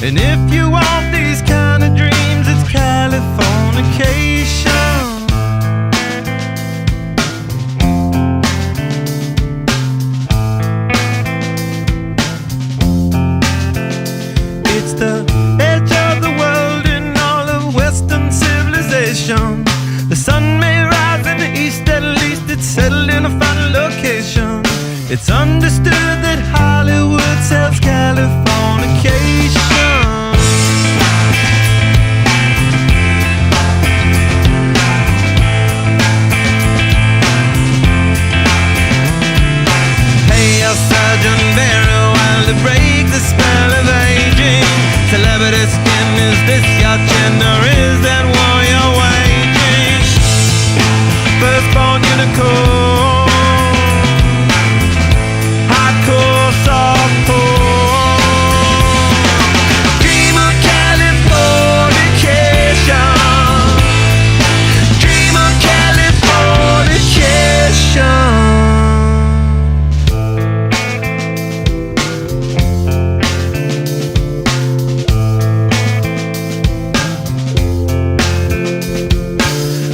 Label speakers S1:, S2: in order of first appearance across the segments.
S1: And if you want these kind of dreams, it's Californication. It's the edge of the world in all of Western civilization. The sun may rise in the east, at least it's settled in a final location. It's understood that Hollywood sells Californication. Hey, your surgeon very well to break the spell of aging. Celebrity skin, is this your chin or is that war you're waging? Firstborn unicorn, hardcore softcore. Dream of Californication. Dream of Californication.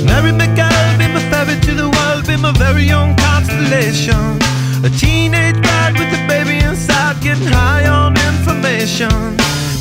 S1: Mary McGill, be my ferry to the world, be my very own constellation. A teenage bride with a baby inside, getting high on information.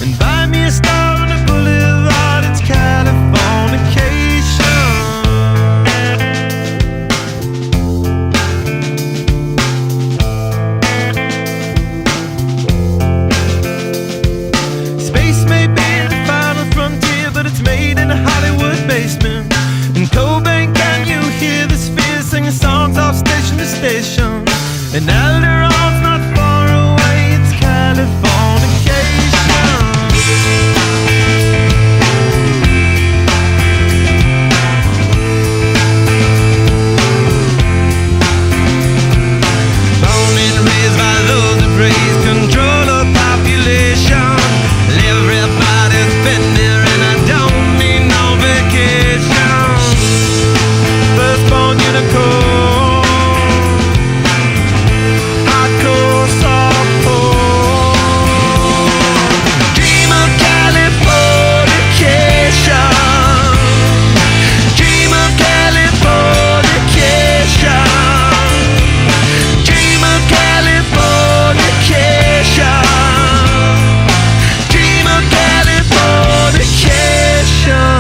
S1: And buy me a star on the boulevard, it's Californication. Space may be the final frontier, but it's made in a Hollywood basement. In Cobain, can you hear the sphere singing songs off station to station? And Alderon's not far away, it's Californication. Born and raised by those that praise control of population. Everybody's been there and I don't need no vacation. Firstborn unicorn, hardcore softcore. Dream of Californication. Dream of Californication. Dream of Californication. Dream of Californication.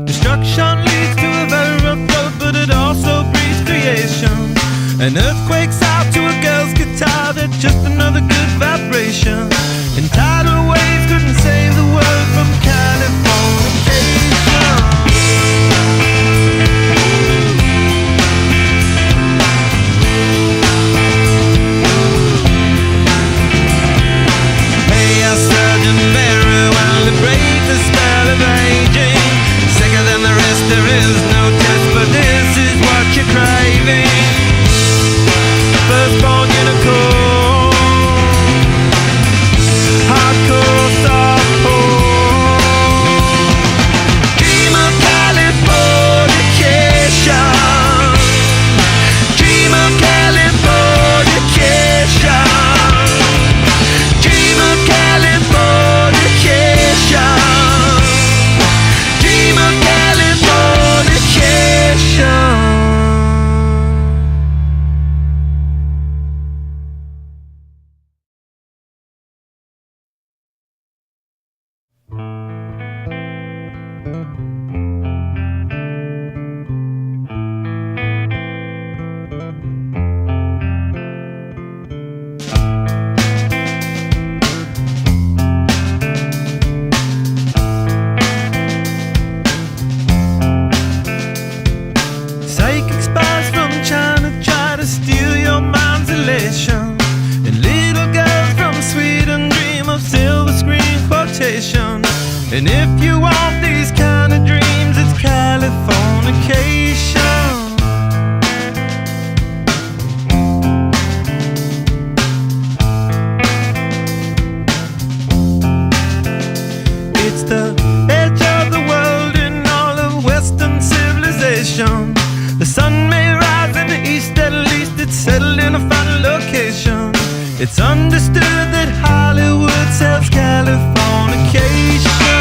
S1: Destruction leads to a very rough road, but it also breeds creation. An earthquake's out to a girl's guitar, that's just another good vibration. And tidal waves couldn't save the world from Californication. Hey, your surgeon very well to break the spell of aging. Sicker than the rest, there is no test, but this is what you're craving. Psychic spies from China try to steal your mind's elation, and little girls from Sweden dream of silver screen quotation. And if you want these kind of dreams, it's Californication. It's the edge of the world in all of Western civilization. The sun may rise in the east, at least it's settled in a final location. It's understood that Hollywood sells Californication.